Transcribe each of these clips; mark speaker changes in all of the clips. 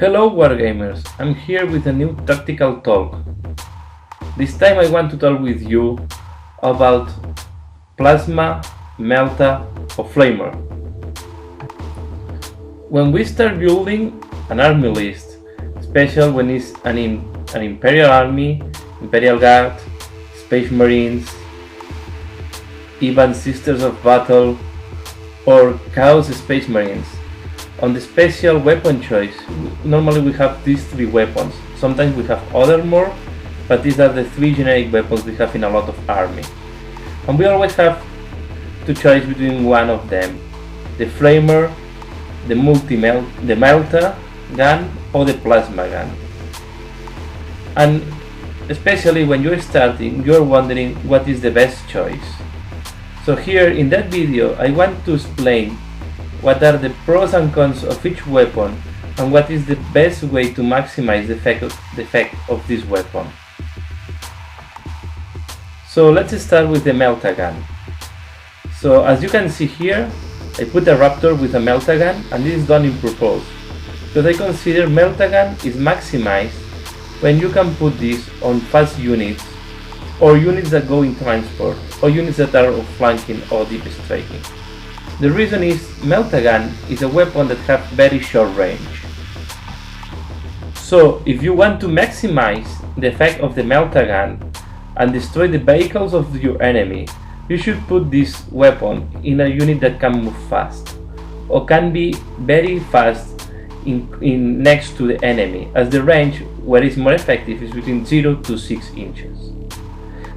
Speaker 1: Hello Wargamers, I'm here with a new tactical talk. This time I want to talk with you about Plasma, Melta or Flamer. When we start building an army list, especially when it's an imperial army, imperial guard, space marines, even sisters of battle or chaos space marines, on the special weapon choice, normally we have these three weapons. Sometimes we have other more, but these are the three generic weapons we have in a lot of army. And we always have to choose between one of them: the Flamer, the Melta gun, or the Plasma gun. And especially when you're starting, you're wondering what is the best choice. So here in that video I want to explain what are the pros and cons of each weapon and what is the best way to maximize the effect of this weapon. So let's start with the Melta gun. So as you can see here, I put a Raptor with a Melta gun, and this is done in purpose because I consider Melta gun is maximized when you can put this on fast units or units that go in transport or units that are of flanking or deep striking. The reason is Melta gun is a weapon that has very short range. So if you want to maximize the effect of the Melta gun and destroy the vehicles of your enemy, you should put this weapon in a unit that can move fast or can be very fast in next to the enemy, as the range where it's more effective is between 0 to 6 inches.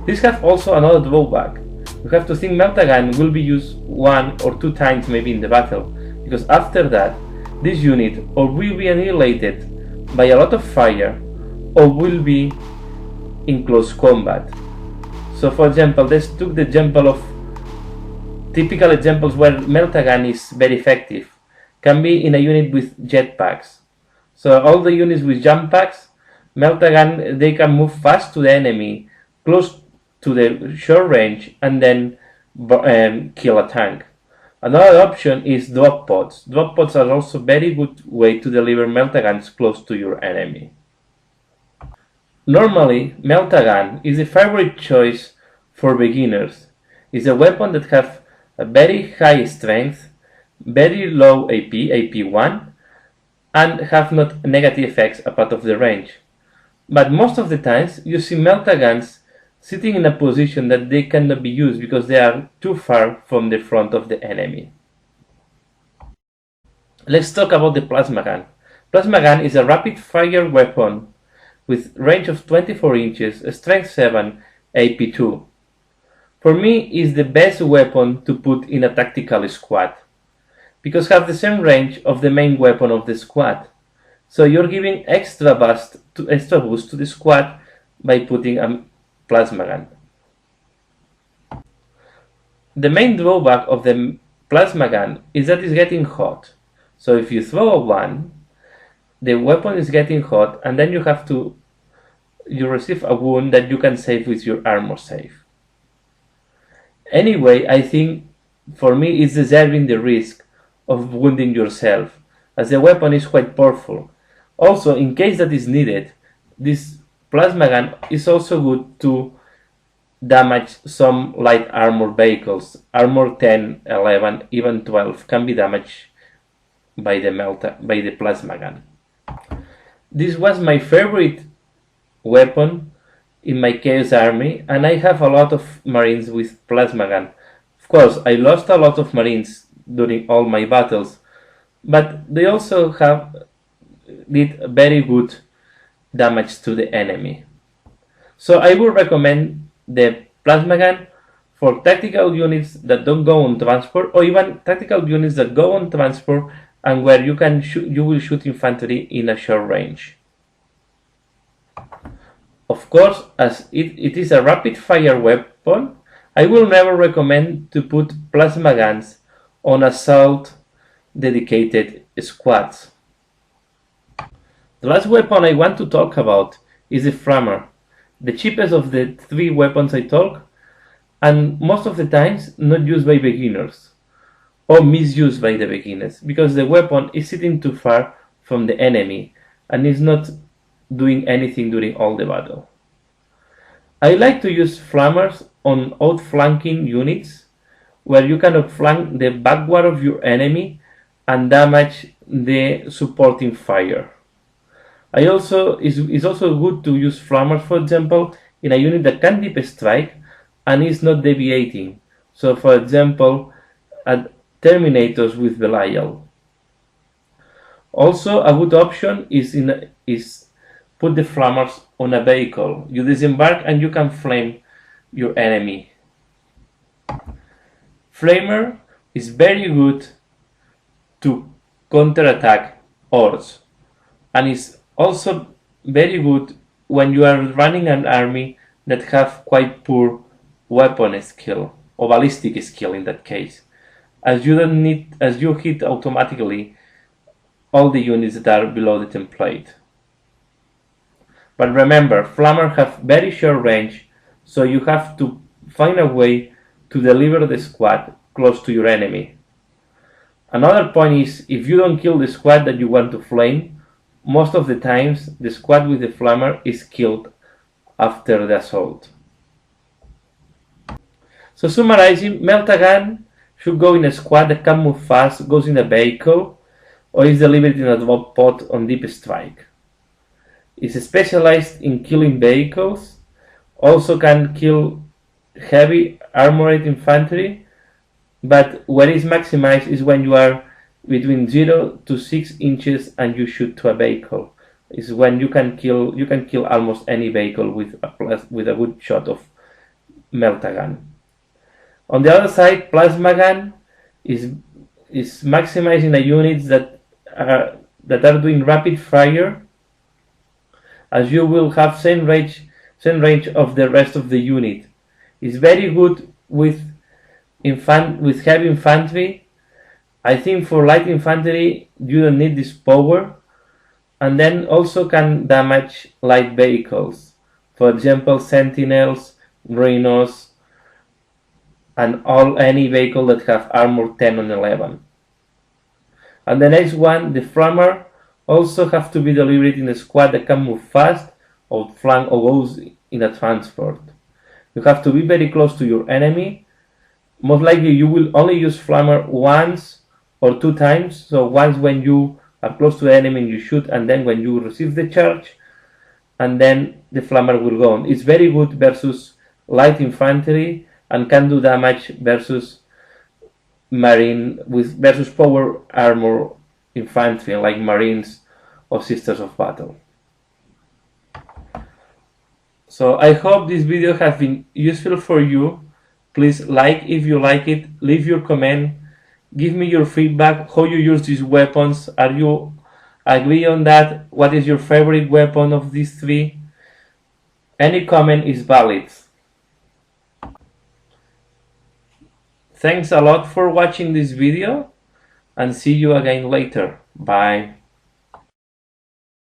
Speaker 1: This has also another drawback. You have to think Melta gun will be used 1 or 2 times maybe in the battle, because after that this unit or will be annihilated by a lot of fire or will be in close combat. So for example, let's took the example of typical examples where Melta gun is very effective. Can be in a unit with jetpacks. So all the units with jump packs, Melta gun, they can move fast to the enemy, close to the short range, and then kill a tank. Another option is drop pods. Drop pods are also very good way to deliver Melta guns close to your enemy. Normally, Melta gun is a favorite choice for beginners. It's a weapon that has a very high strength, very low AP1, and have not negative effects apart of the range. But most of the times you see Melta guns sitting in a position that they cannot be used because they are too far from the front of the enemy. Let's talk about the Plasma gun. Plasma gun is a rapid fire weapon with range of 24 inches, strength 7, AP2. For me, is the best weapon to put in a tactical squad because have the same range of the main weapon of the squad. So you're giving extra boost to the squad by putting a Plasma gun. The main drawback of the Plasma gun is that it's getting hot. So if you throw a one, the weapon is getting hot, and then you receive a wound that you can save with your armor save. Anyway, I think for me it's deserving the risk of wounding yourself, as the weapon is quite powerful. Also, in case that is needed, this Plasma gun is also good to damage some light armor vehicles. Armor 10, 11, even 12 can be damaged by the Plasma gun. This was my favorite weapon in my Chaos army, and I have a lot of marines with Plasma gun. Of course, I lost a lot of marines during all my battles, but they also did very good damage to the enemy. So I would recommend the Plasma gun for tactical units that don't go on transport, or even tactical units that go on transport and where you will shoot infantry in a short range. Of course, as it is a rapid fire weapon, I will never recommend to put Plasma guns on assault dedicated squads. The last weapon I want to talk about is the Flamer, the cheapest of the three weapons I talk, and most of the times not used by beginners or misused by the beginners because the weapon is sitting too far from the enemy and is not doing anything during all the battle. I like to use flammers on outflanking units, where you can outflank the backward of your enemy and damage the supporting fire. It's also good to use flammers, for example, in a unit that can deep strike and is not deviating. So, for example, at Terminators with Belial. Also, a good option is put the flammers on a vehicle. You disembark and you can flame your enemy. Flamer is very good to counterattack hordes, and is also very good when you are running an army that have quite poor weapon skill, or ballistic skill in that case, as you hit automatically all the units that are below the template. But remember, flammers have very short range, so you have to find a way to deliver the squad close to your enemy. Another point is, if you don't kill the squad that you want to flame, most of the times the squad with the flammer is killed after the assault. So summarizing, Melta gun should go in a squad that can move fast, goes in a vehicle, or is delivered in a drop pod on deep strike. Is specialized in killing vehicles, also can kill heavy armored infantry, but where it's maximized is when you are between 0 to 6 inches and you shoot to a vehicle. Is when you can kill almost any vehicle with a good shot of Melta gun. On the other side, plasma gun is maximizing a units that are doing rapid fire, as you will have same range of the rest of the unit. It's very good with heavy infantry. I think for light infantry you don't need this power, and then also can damage light vehicles, for example sentinels, rhinos, and any vehicle that have armor 10 and 11. And the next one, the flammer, also have to be delivered in a squad that can move fast, outflank, or goes in a transport. You have to be very close to your enemy. Most likely you will only use flammer once or 2 times. So once when you are close to the enemy and you shoot, and then when you receive the charge, and then the flammer will go on. It's very good versus light infantry and can do damage versus versus power armor infantry like Marines or Sisters of Battle. So I hope this video has been useful for you. Please like if you like it, leave your comment, give me your feedback, how you use these weapons. Are you agree on that? What is your favorite weapon of these 3? Any comment is valid. Thanks a lot for watching this video, and see you again later. Bye.